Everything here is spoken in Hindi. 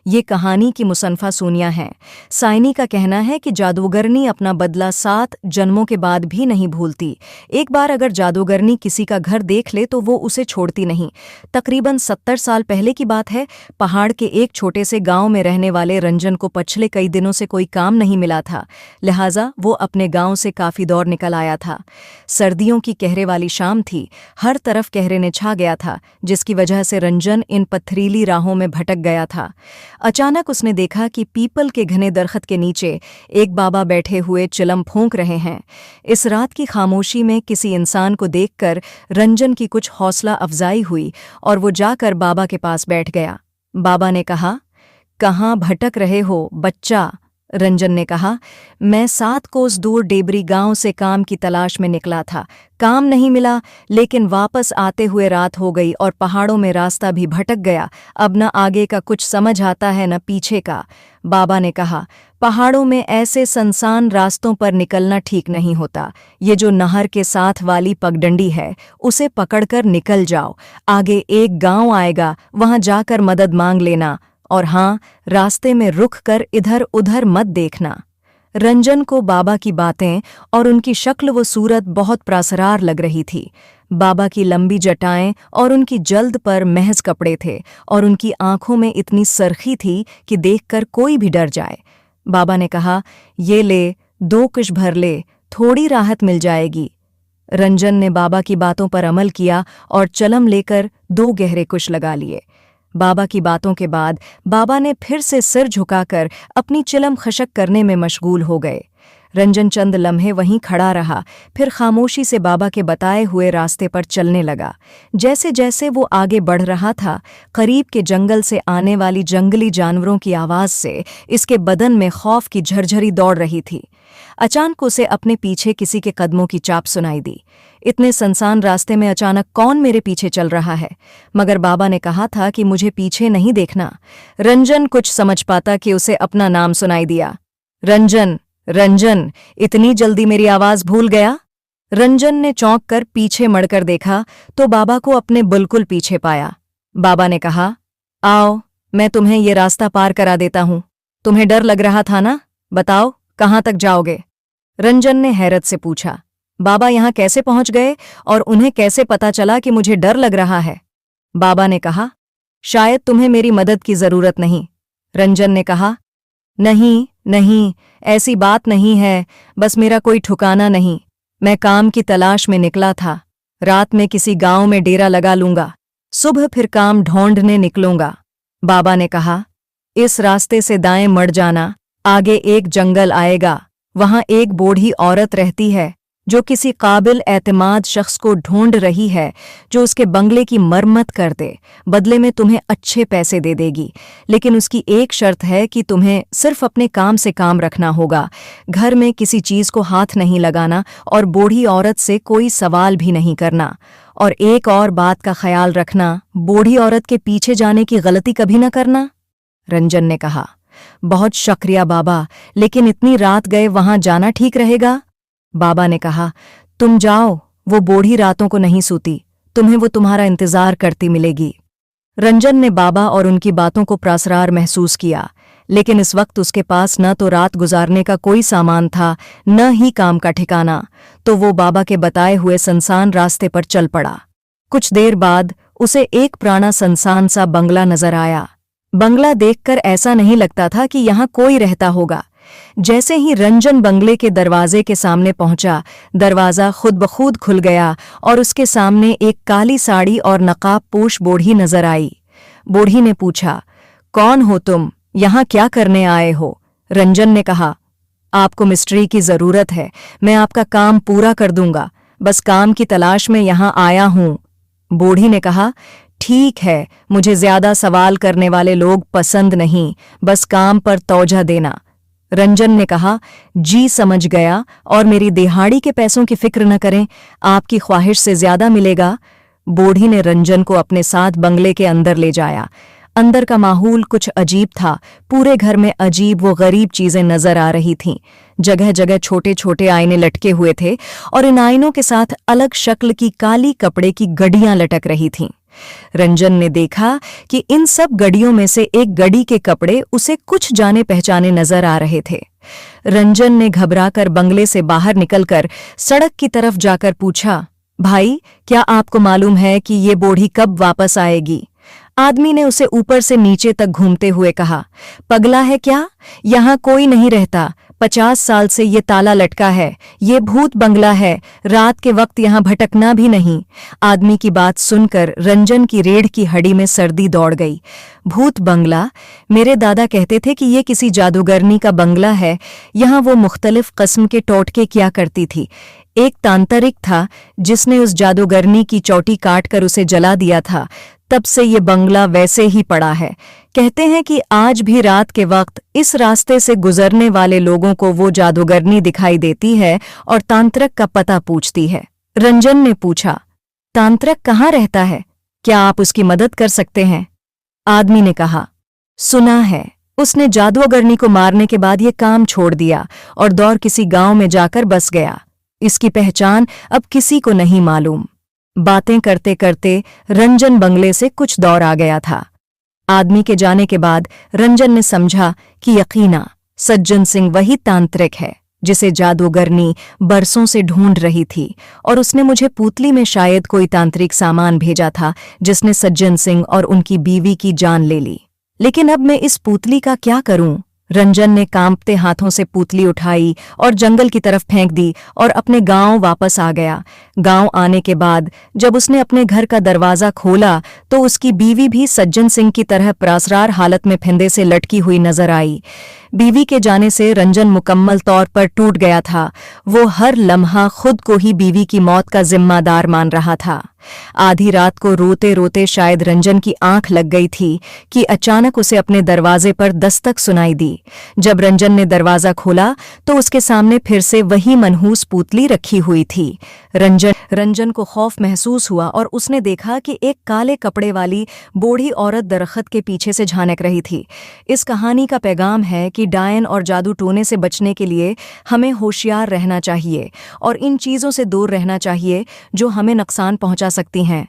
ये कहानी की मुसन्फ़ा सोनिया है। साइनी का कहना है कि जादूगरनी अपना बदला 7 जन्मों के बाद भी नहीं भूलती। एक बार अगर जादूगरनी किसी का घर देख ले तो वो उसे छोड़ती नहीं। तकरीबन 70 साल पहले की बात है। पहाड़ के एक छोटे से गांव में रहने वाले रंजन को पिछले कई दिनों से कोई काम नहीं मिला था, लिहाजा वो अपने गांव से काफ़ी दूर निकल आया था। सर्दियों की कहरे वाली शाम थी। हर तरफ कहरे ने छा गया था, जिसकी वजह से रंजन इन पथरीली राहों में भटक गया था। अचानक उसने देखा कि पीपल के घने दरख्त के नीचे एक बाबा बैठे हुए चिलम फूंक रहे हैं। इस रात की खामोशी में किसी इंसान को देखकर रंजन की कुछ हौसला अफजाई हुई और वो जाकर बाबा के पास बैठ गया। बाबा ने कहा, कहाँ भटक रहे हो बच्चा? रंजन ने कहा, मैं 7 कोस दूर डेबरी गांव से काम की तलाश में निकला था। काम नहीं मिला, लेकिन वापस आते हुए रात हो गई और पहाड़ों में रास्ता भी भटक गया। अब न आगे का कुछ समझ आता है न पीछे का। बाबा ने कहा, पहाड़ों में ऐसे सुनसान रास्तों पर निकलना ठीक नहीं होता। ये जो नहर के साथ वाली पगडंडी है, उसे पकड़कर निकल जाओ। आगे एक गांव आएगा, वहां जाकर मदद मांग लेना। और हाँ, रास्ते में रुक कर इधर उधर मत देखना। रंजन को बाबा की बातें और उनकी शक्ल व सूरत बहुत प्रासरार लग रही थी। बाबा की लंबी जटाएं और उनकी जल्द पर महज कपड़े थे और उनकी आंखों में इतनी सरखी थी कि देखकर कोई भी डर जाए। बाबा ने कहा, ये ले, 2 कुश भर ले, थोड़ी राहत मिल जाएगी। रंजन ने बाबा की बातों पर अमल किया और चलम लेकर 2 गहरे कुश लगा लिए। बाबा की बातों के बाद बाबा ने फिर से सिर झुकाकर अपनी चिलम खशक करने में मशगूल हो गए। रंजन चंद लम्हे वहीं खड़ा रहा, फिर खामोशी से बाबा के बताए हुए रास्ते पर चलने लगा। जैसे जैसे वो आगे बढ़ रहा था, करीब के जंगल से आने वाली जंगली जानवरों की आवाज़ से इसके बदन में खौफ की झरझरी दौड़ रही थी। अचानक उसे अपने पीछे किसी के कदमों की चाप सुनाई दी। इतने सुनसान रास्ते में अचानक कौन मेरे पीछे चल रहा है? मगर बाबा ने कहा था कि मुझे पीछे नहीं देखना। रंजन कुछ समझ पाता कि उसे अपना नाम सुनाई दिया। रंजन, रंजन, इतनी जल्दी मेरी आवाज भूल गया? रंजन ने चौंक कर पीछे मड़कर देखा तो बाबा को अपने बिल्कुल पीछे पाया। बाबा ने कहा, आओ, मैं तुम्हें ये रास्ता पार करा देता हूं। तुम्हें डर लग रहा था ना? बताओ, कहाँ तक जाओगे? रंजन ने हैरत से पूछा। बाबा यहाँ कैसे पहुंच गए और उन्हें कैसे पता चला कि मुझे डर लग रहा है? बाबा ने कहा, शायद तुम्हें मेरी मदद की जरूरत नहीं। रंजन ने कहा, नहीं नहीं, ऐसी बात नहीं है, बस मेरा कोई ठिकाना नहीं। मैं काम की तलाश में निकला था। रात में किसी गांव में डेरा लगा लूंगा, सुबह फिर काम ढूंढने निकलूंगा। बाबा ने कहा, इस रास्ते से दाएं मड़ जाना, आगे एक जंगल आएगा, वहां एक बूढ़ी औरत रहती है जो किसी काबिल एतमाद शख्स को ढूंढ रही है जो उसके बंगले की मरम्मत कर दे। बदले में तुम्हें अच्छे पैसे दे देगी, लेकिन उसकी एक शर्त है कि तुम्हें सिर्फ अपने काम से काम रखना होगा। घर में किसी चीज को हाथ नहीं लगाना और बूढ़ी औरत से कोई सवाल भी नहीं करना। और एक और बात का ख्याल रखना, बूढ़ी औरत के पीछे जाने की गलती कभी न करना। रंजन ने कहा, बहुत शुक्रिया बाबा, लेकिन इतनी रात गए वहां जाना ठीक रहेगा? बाबा ने कहा, तुम जाओ, वो बूढ़ी रातों को नहीं सूती, तुम्हें वो तुम्हारा इंतजार करती मिलेगी। रंजन ने बाबा और उनकी बातों को प्रासरार महसूस किया, लेकिन इस वक्त उसके पास न तो रात गुजारने का कोई सामान था, न ही काम का ठिकाना। तो वो बाबा के बताए हुए सुनसान रास्ते पर चल पड़ा। कुछ देर बाद उसे एक पुराना सुनसान सा बंगला नजर आया। बंगला देखकर ऐसा नहीं लगता था कि यहाँ कोई रहता होगा। जैसे ही रंजन बंगले के दरवाजे के सामने पहुंचा, दरवाजा खुद ब खुद खुल गया और उसके सामने एक काली साड़ी और नकाब पोश बूढ़ी नजर आई। बूढ़ी ने पूछा, कौन हो तुम? यहाँ क्या करने आए हो? रंजन ने कहा, आपको मिस्ट्री की जरूरत है, मैं आपका काम पूरा कर दूंगा, बस काम की तलाश में यहाँ आया हूं। बूढ़ी ने कहा, ठीक है, मुझे ज्यादा सवाल करने वाले लोग पसंद नहीं, बस काम पर तौजह देना। रंजन ने कहा, जी समझ गया, और मेरी दिहाड़ी के पैसों की फिक्र न करें, आपकी ख्वाहिश से ज्यादा मिलेगा। बूढ़ी ने रंजन को अपने साथ बंगले के अंदर ले जाया। अंदर का माहौल कुछ अजीब था। पूरे घर में अजीब व गरीब चीजें नजर आ रही थीं। जगह जगह छोटे छोटे आईने लटके हुए थे और इन आईनों के साथ अलग शक्ल की काली कपड़े की गड़ियां लटक रही थीं। रंजन ने देखा कि इन सब गड़ियों में से एक गड़ी के कपड़े उसे कुछ जाने पहचाने नजर आ रहे थे। रंजन ने घबराकर बंगले से बाहर निकलकर सड़क की तरफ जाकर पूछा, भाई, क्या आपको मालूम है कि ये बूढ़ी कब वापस आएगी? आदमी ने उसे ऊपर से नीचे तक घूमते हुए कहा, पगला है क्या? यहां कोई नहीं रहता। 50 साल से ये ताला लटका है। ये भूत बंगला है। रात के वक्त यहां भटकना भी नहीं। आदमी की बात सुनकर रंजन की रीढ़ की हड्डी में सर्दी दौड़ गई। भूत बंगला? मेरे दादा कहते थे कि ये किसी जादूगरनी का बंगला है। यहां वो मुख्तलिफ कस्म के टोटके किया करती थी। एक तांत्रिक था जिसने उस जादूगरनी की चोटी काटकर उसे जला दिया था। तब से ये बंगला वैसे ही पड़ा है। कहते हैं कि आज भी रात के वक्त इस रास्ते से गुजरने वाले लोगों को वो जादूगरनी दिखाई देती है और तांत्रिक का पता पूछती है। रंजन ने पूछा, तांत्रिक कहाँ रहता है? क्या आप उसकी मदद कर सकते हैं? आदमी ने कहा, सुना है। उसने जादूगरनी को मारने के बाद ये काम छोड़ दिया और दौर किसी गांव में जाकर बस गया। इसकी पहचान अब किसी को नहीं मालूम। बातें करते करते रंजन बंगले से कुछ दूर आ गया था। आदमी के जाने के बाद रंजन ने समझा कि यकीना सज्जन सिंह वही तांत्रिक है जिसे जादूगरनी बरसों से ढूंढ रही थी, और उसने मुझे पुतली में शायद कोई तांत्रिक सामान भेजा था जिसने सज्जन सिंह और उनकी बीवी की जान ले ली। लेकिन अब मैं इस पुतली का क्या करूं? रंजन ने कांपते हाथों से पुतली उठाई और जंगल की तरफ फेंक दी और अपने गांव वापस आ गया। गांव आने के बाद जब उसने अपने घर का दरवाजा खोला तो उसकी बीवी भी सज्जन सिंह की तरह परासरार हालत में फंदे से लटकी हुई नजर आई। बीवी के जाने से रंजन मुकम्मल तौर पर टूट गया था। वो हर लम्हा खुद को ही बीवी की मौत का जिम्मेदार मान रहा था। आधी रात को रोते रोते शायद रंजन की आंख लग गई थी कि अचानक उसे अपने दरवाजे पर दस्तक सुनाई दी। जब रंजन ने दरवाजा खोला तो उसके सामने फिर से वही मनहूस पुतली रखी हुई थी। रंजन को खौफ महसूस हुआ और उसने देखा कि एक काले कपड़े वाली बूढ़ी औरत दरख्त के पीछे से झांक रही थी। इस कहानी का पैगाम है कि डायन और जादू टोने से बचने के लिए हमें होशियार रहना चाहिए और इन चीज़ों से दूर रहना चाहिए जो हमें नुकसान पहुंचा सकती हैं।